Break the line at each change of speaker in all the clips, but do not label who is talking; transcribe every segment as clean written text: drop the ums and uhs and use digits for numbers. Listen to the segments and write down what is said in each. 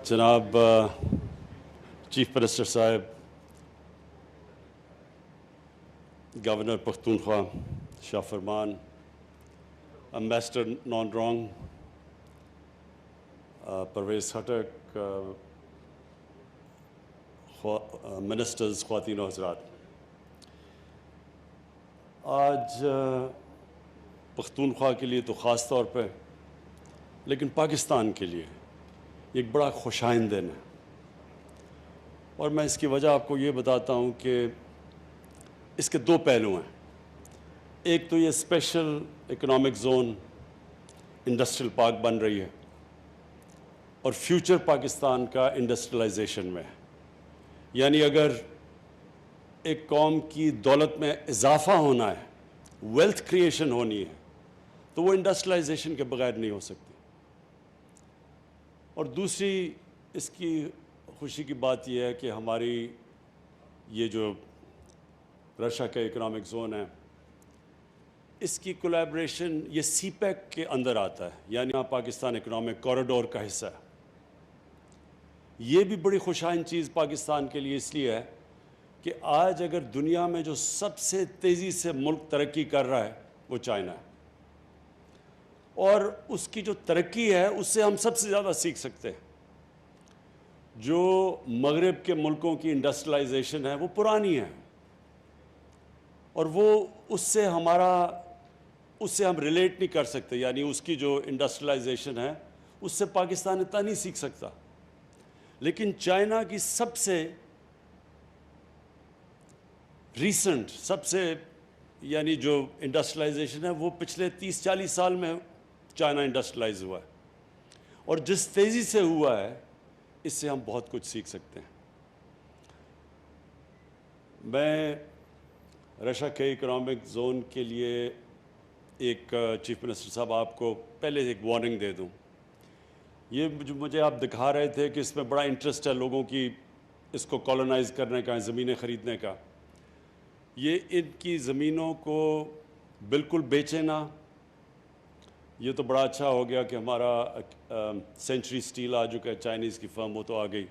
جناب chief minister صاحب، governor Pakhtunkhwa Shah Farman, ambassador نان رانگ پرویز خٹک، منسٹرز، خواتین و حضرات، آج پختونخوا کے لیے تو خاص طور پہ لیکن پاکستان کے لیے ایک بڑا خوشائند دن ہے، اور میں اس کی وجہ آپ کو یہ بتاتا ہوں کہ اس کے دو پہلو ہیں۔ ایک تو یہ special economic zone industrial park بن رہی ہے، اور فیوچر پاکستان کا انڈسٹریلائزیشن میں ہے۔ یعنی اگر ایک قوم کی دولت میں اضافہ ہونا ہے، ویلتھ کریشن ہونی ہے، تو وہ انڈسٹریلائزیشن کے بغیر نہیں ہو سکتی۔ اور دوسری اس کی خوشی کی بات یہ ہے کہ ہماری یہ جو رشا کا اکنامک زون ہے، اس کی کولیبریشن یہ سی پیک کے اندر آتا ہے، یعنی یہاں پاکستان اکنامک کوریڈور کا حصہ ہے۔ یہ بھی بڑی خوشائند چیز پاکستان کے لیے اس لیے ہے کہ آج اگر دنیا میں جو سب سے تیزی سے ملک ترقی کر رہا ہے وہ چائنا ہے، اور اس کی جو ترقی ہے اس سے ہم سب سے زیادہ سیکھ سکتے ہیں۔ جو مغرب کے ملکوں کی انڈسٹریلائزیشن ہے وہ پرانی ہے، اور وہ اس سے ہم ریلیٹ نہیں کر سکتے، یعنی اس کی جو انڈسٹریلائزیشن ہے اس سے پاکستان اتنا نہیں سیکھ سکتا۔ لیکن چائنا کی سب سے ریسنٹ یعنی جو انڈسٹریلائزیشن ہے وہ پچھلے 30-40 سال میں چائنا انڈسٹریلائز ہوا ہے، اور جس تیزی سے ہوا ہے اس سے ہم بہت کچھ سیکھ سکتے ہیں۔ میں رشا کے اکنامک زون کے لیے ایک چیف منسٹر صاحب آپ کو پہلے ایک وارننگ دے دوں۔ یہ جو مجھے آپ دکھا رہے تھے کہ اس میں بڑا انٹرسٹ ہے لوگوں کی، اس کو کالونائز کرنے کا، زمینیں خریدنے کا، یہ ان کی زمینوں کو بالکل بیچے نہ۔ یہ تو بڑا اچھا ہو گیا کہ ہمارا سینچری سٹیل آ چکا ہے، چائنیز کی فرم، وہ تو آ گئی،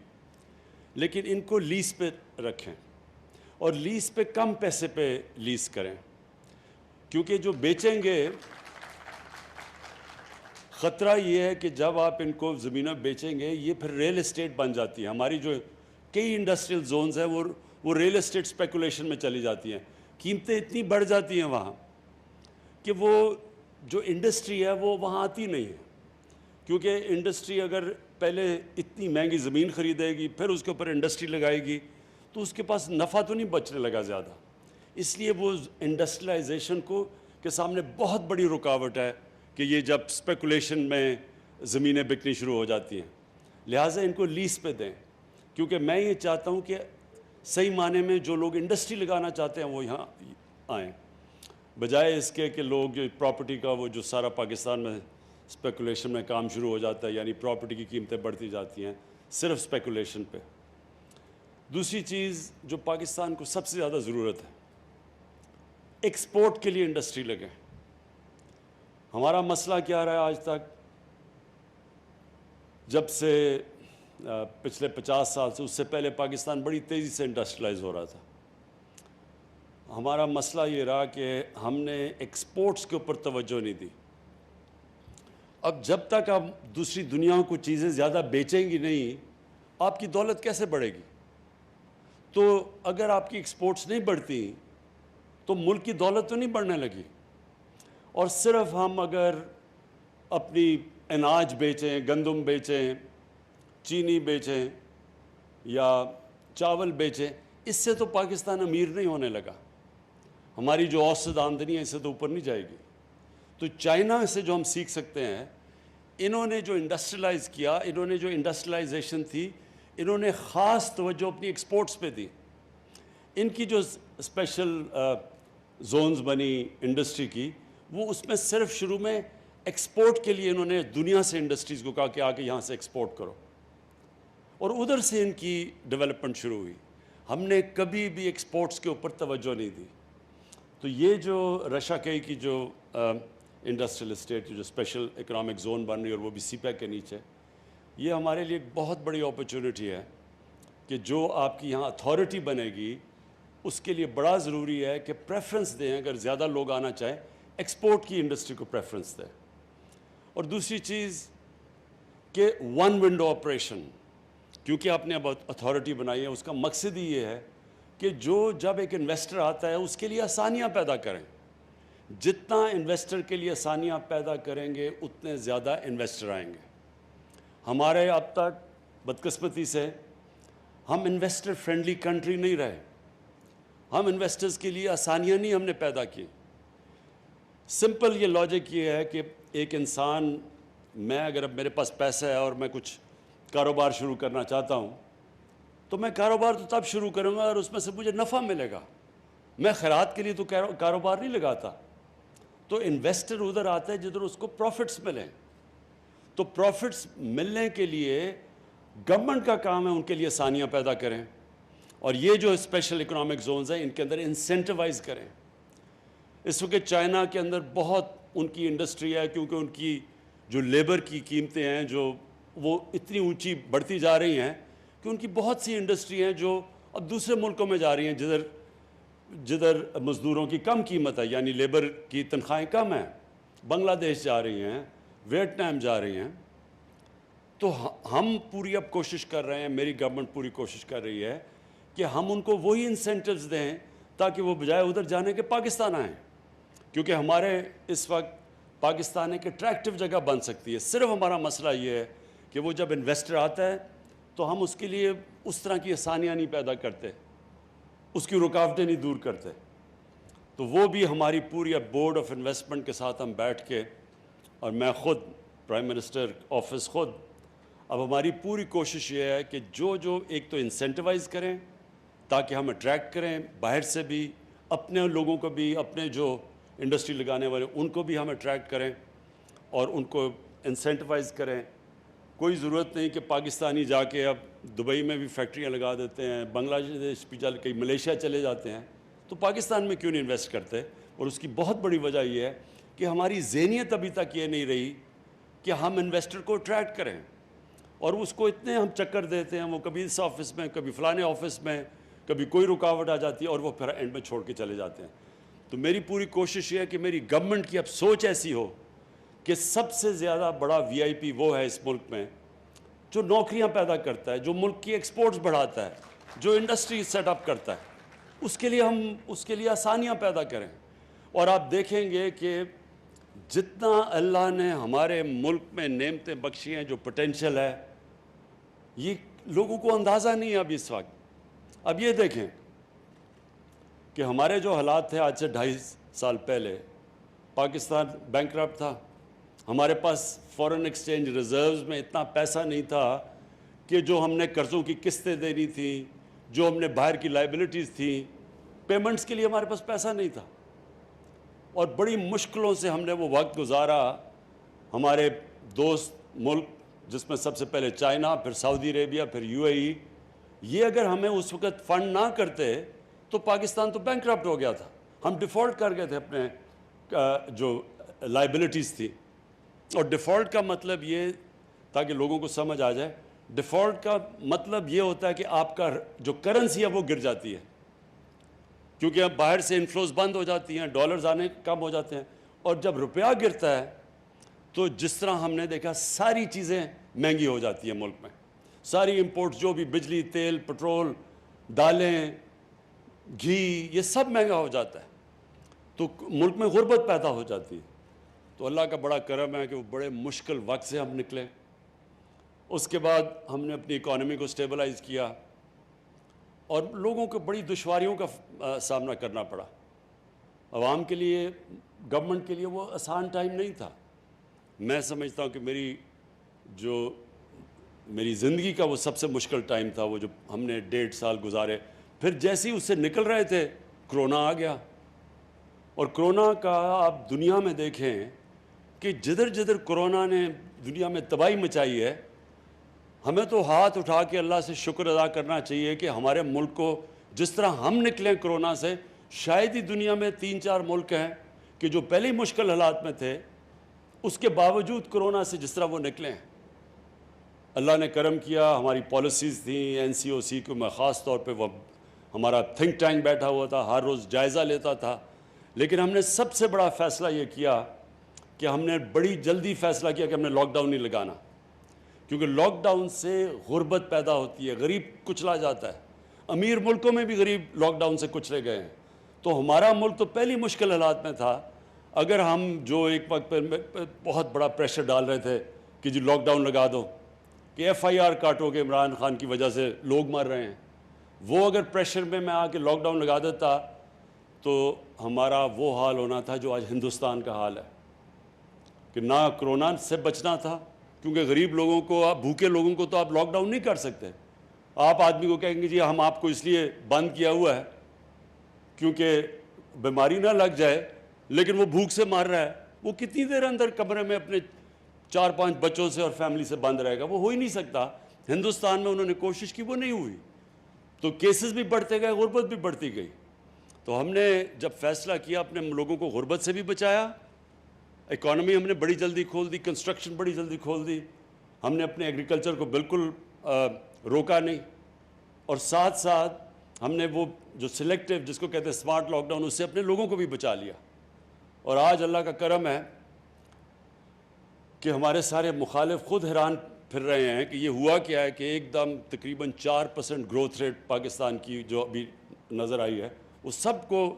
لیکن ان کو لیز پہ رکھیں، اور لیز پہ کم پیسے پہ لیز کریں، کیونکہ جو بیچیں گے خطرہ یہ ہے کہ جب آپ ان کو زمینیں بیچیں گے یہ پھر ریل اسٹیٹ بن جاتی ہے۔ ہماری جو کئی انڈسٹریل زونز ہیں وہ ریل اسٹیٹ اسپیکولیشن میں چلی جاتی ہیں، قیمتیں اتنی بڑھ جاتی ہیں وہاں کہ وہ جو انڈسٹری ہے وہ وہاں آتی نہیں ہے، کیونکہ انڈسٹری اگر پہلے اتنی مہنگی زمین خریدے گی پھر اس کے اوپر انڈسٹری لگائے گی تو اس کے پاس نفع تو نہیں بچنے لگا زیادہ، اس لیے وہ انڈسٹریلائزیشن کے سامنے بہت بڑی رکاوٹ ہے کہ یہ جب اسپیکولیشن میں زمینیں بکنی شروع ہو جاتی ہیں۔ لہٰذا ان کو لیز پہ دیں، کیونکہ میں یہ چاہتا ہوں کہ صحیح معنی میں جو لوگ انڈسٹری لگانا چاہتے ہیں وہ یہاں آئیں، بجائے اس کے کہ لوگ جو پراپرٹی کا وہ جو سارا پاکستان میں اسپیکولیشن میں کام شروع ہو جاتا ہے، یعنی پراپرٹی کی قیمتیں بڑھتی جاتی ہیں صرف اسپیکولیشن پہ۔ دوسری چیز جو پاکستان کو سب سے زیادہ ضرورت ہے، ایکسپورٹ کے لیے انڈسٹری لگیں۔ ہمارا مسئلہ کیا رہا ہے آج تک؟ جب سے پچھلے 50 سال سے، اس سے پہلے پاکستان بڑی تیزی سے انڈسٹریلائز ہو رہا تھا، ہمارا مسئلہ یہ رہا کہ ہم نے ایکسپورٹس کے اوپر توجہ نہیں دی۔ اب جب تک آپ دوسری دنیا کو چیزیں زیادہ بیچیں گی نہیں، آپ کی دولت کیسے بڑھے گی؟ تو اگر آپ کی ایکسپورٹس نہیں بڑھتی تو ملک کی دولت تو نہیں بڑھنے لگی، اور صرف ہم اگر اپنی اناج بیچیں، گندم بیچیں، چینی بیچیں یا چاول بیچیں، اس سے تو پاکستان امیر نہیں ہونے لگا، ہماری جو اوسط آمدنی ہے اس سے تو اوپر نہیں جائے گی۔ تو چائنا سے جو ہم سیکھ سکتے ہیں، انہوں نے جو انڈسٹریلائز کیا، انہوں نے جو انڈسٹریلائزیشن تھی، انہوں نے خاص توجہ اپنی ایکسپورٹس پہ دی۔ ان کی جو اسپیشل زونز بنی انڈسٹری کی، وہ اس میں صرف شروع میں ایکسپورٹ کے لیے انہوں نے دنیا سے انڈسٹریز کو کہا کہ آ کے یہاں سے ایکسپورٹ کرو، اور ادھر سے ان کی ڈیولپمنٹ شروع ہوئی۔ ہم نے کبھی بھی ایکسپورٹس کے اوپر توجہ نہیں دی۔ تو یہ جو رشا کئی کی جو انڈسٹریل اسٹیٹ جو اسپیشل اکنامک زون بن رہی ہے، اور وہ بھی سی پیک کے نیچے، یہ ہمارے لیے ایک بہت بڑی اپرچونٹی ہے کہ جو آپ کی یہاں اتھارٹی بنے گی اس کے لیے بڑا ضروری ہے کہ پریفرنس دیں، اگر زیادہ لوگ آنا چاہیں ایکسپورٹ کی انڈسٹری کو پریفرنس دیں. اور دوسری چیز کہ ون ونڈو آپریشن، کیونکہ آپ نے اب اتھارٹی بنائی ہے، اس کا مقصد ہی یہ ہے کہ جب ایک انویسٹر آتا ہے اس کے لیے آسانیاں پیدا کریں. جتنا انویسٹر کے لیے آسانیاں پیدا کریں گے اتنے زیادہ انویسٹر آئیں گے. ہمارے اب تک بدقسمتی سے ہم انویسٹر فرینڈلی کنٹری نہیں رہے. ہم انویسٹرز کے لیے آسانیاں نہیں ہم نے پیدا کی. سمپل یہ لاجک یہ ہے کہ ایک انسان، میں اگر اب میرے پاس پیسہ ہے اور میں کچھ کاروبار شروع کرنا چاہتا ہوں تو میں کاروبار تو تب شروع کروں گا اور اس میں سے مجھے نفع ملے گا. میں خیرات کے لیے تو کاروبار نہیں لگاتا. تو انویسٹر ادھر آتا ہے جدھر اس کو پروفٹس ملیں. تو پروفٹس ملنے کے لیے گورنمنٹ کا کام ہے ان کے لیے آسانیاں پیدا کریں، اور یہ جو اسپیشل اکنامک زونز ہیں ان کے اندر انسینٹیوائز کریں. اس وقت چائنا کے اندر بہت ان کی انڈسٹری ہے، کیونکہ ان کی جو لیبر کی قیمتیں ہیں جو وہ اتنی اونچی بڑھتی جا رہی ہیں کہ ان کی بہت سی انڈسٹری ہیں جو اب دوسرے ملکوں میں جا رہی ہیں جدھر مزدوروں کی کم قیمت ہے، یعنی لیبر کی تنخواہیں کم ہیں. بنگلہ دیش جا رہی ہیں، ویتنام جا رہی ہیں. تو ہم پوری اب کوشش کر رہے ہیں، میری گورنمنٹ پوری کوشش کر رہی ہے کہ ہم ان کو وہی انسینٹیوز دیں تاکہ وہ بجائے ادھر جانے کے پاکستان آئیں. کیونکہ ہمارے اس وقت پاکستان ایک اٹریکٹیو جگہ بن سکتی ہے. صرف ہمارا مسئلہ یہ ہے کہ وہ جب انویسٹر آتا ہے تو ہم اس کے لیے اس طرح کی آسانیاں نہیں پیدا کرتے، اس کی رکاوٹیں نہیں دور کرتے. تو وہ بھی ہماری پوری اب بورڈ آف انویسٹمنٹ کے ساتھ ہم بیٹھ کے، اور میں خود پرائم منسٹر آفس خود، اب ہماری پوری کوشش یہ ہے کہ جو ایک تو انسینٹیوائز کریں تاکہ ہم اٹریکٹ کریں باہر سے بھی، اپنے لوگوں کو بھی، اپنے جو انڈسٹری لگانے والے ان کو بھی ہم اٹریکٹ کریں اور ان کو انسینٹیوائز کریں. کوئی ضرورت نہیں کہ پاکستانی جا کے اب دبئی میں بھی فیکٹریاں لگا دیتے ہیں، بنگلہ دیش بھی چل کے ملیشیا چلے جاتے ہیں. تو پاکستان میں کیوں نہیں انویسٹ کرتے؟ اور اس کی بہت بڑی وجہ یہ ہے کہ ہماری ذہنیت ابھی تک یہ نہیں رہی کہ ہم انویسٹر کو اٹریکٹ کریں. اور اس کو اتنے ہم چکر دیتے ہیں، وہ کبھی اس آفس میں، کبھی فلانے آفس میں، کبھی کوئی رکاوٹ آ جاتی ہے اور وہ پھر اینڈ میں چھوڑ کے چلے جاتے ہیں. تو میری پوری کوشش یہ ہے کہ میری گورنمنٹ کی اب سوچ ایسی ہو کہ سب سے زیادہ بڑا وی آئی پی وہ ہے اس ملک میں جو نوکریاں پیدا کرتا ہے، جو ملک کی ایکسپورٹس بڑھاتا ہے، جو انڈسٹری سیٹ اپ کرتا ہے. اس کے لیے ہم اس کے لیے آسانیاں پیدا کریں. اور آپ دیکھیں گے کہ جتنا اللہ نے ہمارے ملک میں نعمتیں بخشی ہیں، جو پوٹینشیل ہے، یہ لوگوں کو اندازہ نہیں ہے اب اس وقت. اب یہ دیکھیں کہ ہمارے جو حالات تھے آج سے 2.5 سال پہلے، پاکستان بینکرپٹ تھا. ہمارے پاس فورن ایکسچینج ریزروز میں اتنا پیسہ نہیں تھا کہ جو ہم نے قرضوں کی قسطیں دینی تھیں، جو ہم نے باہر کی لائبلٹیز تھیں، پیمنٹس کے لیے ہمارے پاس پیسہ نہیں تھا. اور بڑی مشکلوں سے ہم نے وہ وقت گزارا. ہمارے دوست ملک، جس میں سب سے پہلے چائنا، پھر سعودی عربیہ، پھر یو اے ای، یہ اگر ہمیں اس وقت فنڈ نہ کرتے تو پاکستان تو بینکرپٹ ہو گیا تھا. ہم ڈیفالٹ کر گئے تھے اپنے جو لائبلٹیز تھی. اور ڈیفالٹ کا مطلب یہ، تاکہ لوگوں کو سمجھ آ جائے، ڈیفالٹ کا مطلب یہ ہوتا ہے کہ آپ کا جو کرنسی ہے وہ گر جاتی ہے، کیونکہ اب باہر سے انفلوز بند ہو جاتی ہیں، ڈالرز آنے کم ہو جاتے ہیں. اور جب روپیہ گرتا ہے تو جس طرح ہم نے دیکھا ساری چیزیں مہنگی ہو جاتی ہیں ملک میں. ساری امپورٹس، جو بھی بجلی، تیل، پٹرول، دالیں، گھی، یہ سب مہنگا ہو جاتا ہے. تو ملک میں غربت پیدا ہو جاتی ہے. تو اللہ کا بڑا کرم ہے کہ وہ بڑے مشکل وقت سے ہم نکلے. اس کے بعد ہم نے اپنی اکانومی کو سٹیبلائز کیا اور لوگوں کو بڑی دشواریوں کا سامنا کرنا پڑا. عوام کے لیے، گورنمنٹ کے لیے وہ آسان ٹائم نہیں تھا. میں سمجھتا ہوں کہ میری زندگی کا وہ سب سے مشکل ٹائم تھا، وہ جو ہم نے 1.5 سال گزارے. پھر جیسے ہی اس سے نکل رہے تھے کرونا آ گیا. اور کرونا کا آپ دنیا میں دیکھیں کہ جدھر کرونا نے دنیا میں تباہی مچائی ہے، ہمیں تو ہاتھ اٹھا کے اللہ سے شکر ادا کرنا چاہیے کہ ہمارے ملک کو جس طرح ہم نکلیں کرونا سے، شاید ہی دنیا میں 3-4 ملک ہیں کہ جو پہلے ہی مشکل حالات میں تھے، اس کے باوجود کرونا سے جس طرح وہ نکلیں. اللہ نے کرم کیا، ہماری پالیسیز تھیں، NCOC کو میں خاص طور پہ وہ ہمارا تھنک ٹینک بیٹھا ہوا تھا، ہر روز جائزہ لیتا تھا، لیکن ہم نے سب سے بڑا فیصلہ یہ کیا کہ ہم نے بڑی جلدی فیصلہ کیا کہ ہم نے لاک ڈاؤن نہیں لگانا، کیونکہ لاک ڈاؤن سے غربت پیدا ہوتی ہے، غریب کچلا جاتا ہے، امیر ملکوں میں بھی غریب لاک ڈاؤن سے کچلے گئے ہیں، تو ہمارا ملک تو پہلی مشکل حالات میں تھا۔ اگر ہم جو ایک وقت پہ بہت بڑا پریشر ڈال رہے تھے کہ جی لاک ڈاؤن لگا دو، کہ FIR کاٹو کہ عمران خان کی وجہ سے لوگ مر رہے ہیں، وہ اگر پریشر میں آ کے لاک ڈاؤن لگا دیتا تو ہمارا وہ حال ہونا تھا جو آج ہندوستان کا حال ہے، کہ نہ کرونا سے بچنا تھا، کیونکہ غریب لوگوں کو، آپ بھوکے لوگوں کو تو آپ لاک ڈاؤن نہیں کر سکتے۔ آپ آدمی کو کہیں گے جی ہم آپ کو اس لیے بند کیا ہوا ہے کیونکہ بیماری نہ لگ جائے، لیکن وہ بھوک سے مر رہا ہے، وہ کتنی دیر اندر کمرے میں اپنے 4-5 بچوں سے اور فیملی سے بند رہے گا؟ وہ ہو ہی نہیں سکتا۔ ہندوستان میں انہوں نے کوشش کی، وہ نہیں ہوئی، تو کیسز بھی بڑھتے گئے، غربت بھی بڑھتی گئی۔ تو ہم نے جب فیصلہ کیا، اپنے لوگوں کو غربت سے بھی بچایا، اکانومی ہم نے بڑی جلدی کھول دی، کنسٹرکشن بڑی جلدی کھول دی، ہم نے اپنے ایگریکلچر کو بالکل روکا نہیں، اور ساتھ ساتھ ہم نے وہ جو سلیکٹیو جس کو کہتے ہیں سمارٹ لاک ڈاؤن، اس سے اپنے لوگوں کو بھی بچا لیا۔ اور آج اللہ کا کرم ہے کہ ہمارے سارے مخالف خود حیران پھر رہے ہیں کہ یہ ہوا کیا ہے کہ ایک دم تقریباً 4% گروتھ ریٹ پاکستان کی جو ابھی نظر آئی ہے، وہ سب کو،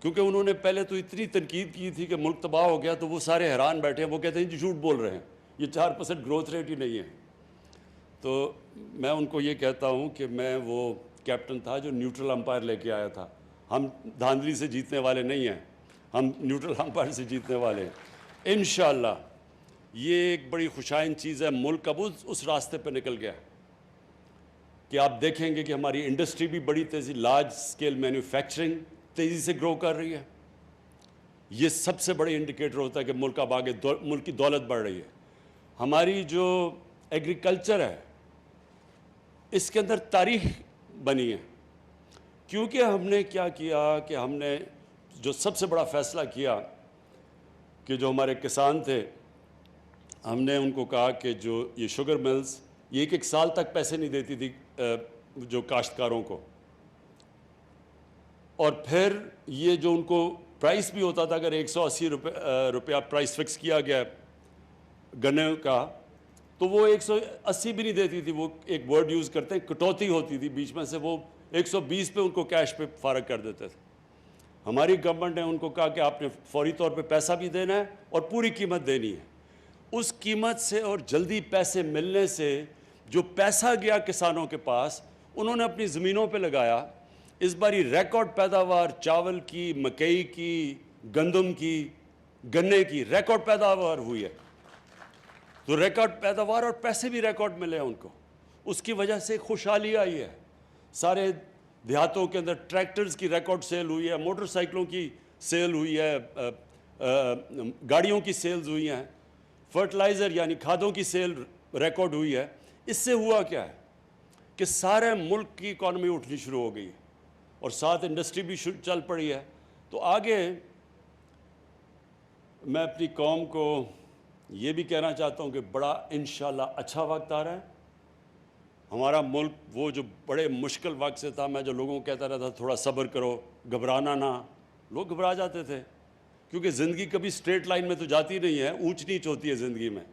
کیونکہ انہوں نے پہلے تو اتنی تنقید کی تھی کہ ملک تباہ ہو گیا، تو وہ سارے حیران بیٹھے ہیں، وہ کہتے ہیں جی جھوٹ بول رہے ہیں، یہ 4% گروتھ ریٹ ہی نہیں ہے۔ تو میں ان کو یہ کہتا ہوں کہ میں وہ کیپٹن تھا جو نیوٹرل امپائر لے کے آیا تھا، ہم دھاندلی سے جیتنے والے نہیں ہیں، ہم نیوٹرل امپائر سے جیتنے والے ہیں انشاءاللہ۔ یہ ایک بڑی خوشائن چیز ہے، ملک اب اس راستے پہ نکل گیا کہ آپ دیکھیں گے کہ ہماری انڈسٹری بھی بڑی تیزی، لارج اسکیل مینوفیکچرنگ تیزی سے گرو کر رہی ہے۔ یہ سب سے بڑی انڈیکیٹر ہوتا ہے کہ ملک اب آگے، ملک کی دولت بڑھ رہی ہے۔ ہماری جو ایگریکلچر ہے اس کے اندر تاریخ بنی ہے، کیونکہ ہم نے کیا کیا کہ ہم نے جو سب سے بڑا فیصلہ کیا کہ جو ہمارے کسان تھے، ہم نے ان کو کہا کہ جو یہ شوگر ملز یہ ایک سال تک پیسے نہیں دیتی تھی جو کاشتکاروں کو، اور پھر یہ جو ان کو پرائس بھی ہوتا تھا، اگر 180 روپیہ پرائس فکس کیا گیا گنے کا، تو وہ 180 بھی نہیں دیتی تھی، وہ ایک ورڈ یوز کرتے ہیں کٹوتی ہوتی تھی بیچ میں سے، وہ 120 پہ ان کو کیش پہ فارغ کر دیتے تھے۔ ہماری گورنمنٹ نے ان کو کہا کہ آپ نے فوری طور پہ پیسہ بھی دینا ہے اور پوری قیمت دینی ہے۔ اس قیمت سے اور جلدی پیسے ملنے سے جو پیسہ گیا کسانوں کے پاس، انہوں نے اپنی زمینوں پہ لگایا۔ اس باری ریکارڈ پیداوار چاول کی، مکئی کی، گندم کی، گنے کی ریکارڈ پیداوار ہوئی ہے، تو ریکارڈ پیداوار اور پیسے بھی ریکارڈ ملے ہیں ان کو، اس کی وجہ سے خوشحالی آئی ہے۔ سارے دیہاتوں کے اندر ٹریکٹرز کی ریکارڈ سیل ہوئی ہے، موٹر سائیکلوں کی سیل ہوئی ہے، گاڑیوں کی سیلز ہوئی ہیں، فرٹیلائزر یعنی کھادوں کی سیل ریکارڈ ہوئی ہے۔ اس سے ہوا کیا ہے کہ سارے ملک کی اکانومی اٹھنی شروع ہو گئی ہے، اور ساتھ انڈسٹری بھی چل پڑی ہے۔ تو آگے میں اپنی قوم کو یہ بھی کہنا چاہتا ہوں کہ بڑا انشاءاللہ اچھا وقت آ رہا ہے۔ ہمارا ملک وہ جو بڑے مشکل وقت سے تھا، میں جو لوگوں کو کہتا رہتا تھوڑا صبر کرو، گھبرانا نہ، لوگ گھبرا جاتے تھے، کیونکہ زندگی کبھی اسٹریٹ لائن میں تو جاتی نہیں ہے، اونچ نیچ ہوتی ہے زندگی میں۔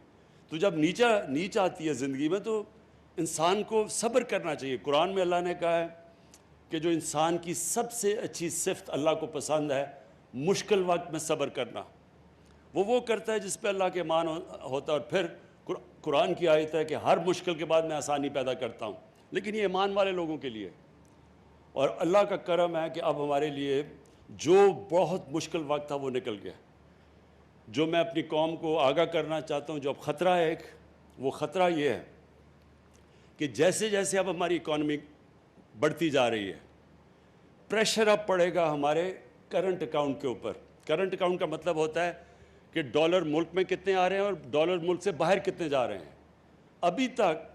تو جب نیچ آتی ہے زندگی میں تو انسان کو صبر کرنا چاہیے۔ قرآن میں اللہ نے کہا ہے کہ جو انسان کی سب سے اچھی صفت اللہ کو پسند ہے، مشکل وقت میں صبر کرنا، وہ کرتا ہے جس پہ اللہ کے ایمان ہوتا ہے۔ اور پھر قرآن کی آیت ہے کہ ہر مشکل کے بعد میں آسانی پیدا کرتا ہوں، لیکن یہ ایمان والے لوگوں کے لیے۔ اور اللہ کا کرم ہے کہ اب ہمارے لیے جو بہت مشکل وقت تھا وہ نکل گیا۔ جو میں اپنی قوم کو آگاہ کرنا چاہتا ہوں، جو اب خطرہ ہے ایک، وہ خطرہ یہ ہے کہ جیسے جیسے اب ہماری اکانومی بڑھتی جا رہی ہے، پریشر اب پڑے گا ہمارے کرنٹ اکاؤنٹ کے اوپر۔ کرنٹ اکاؤنٹ کا مطلب ہوتا ہے کہ ڈالر ملک میں کتنے آ رہے ہیں اور ڈالر ملک سے باہر کتنے جا رہے ہیں۔ ابھی تک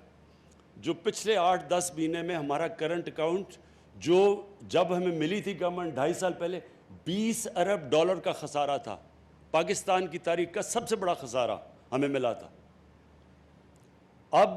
جو پچھلے 8-10 مہینے میں ہمارا کرنٹ اکاؤنٹ، جو جب ہمیں ملی تھی گورنمنٹ 2.5 سال پہلے، 20 ارب ڈالر کا خسارہ تھا۔ پاکستان کی تاریخ کا سب سے بڑا خسارہ ہمیں ملا تھا۔ اب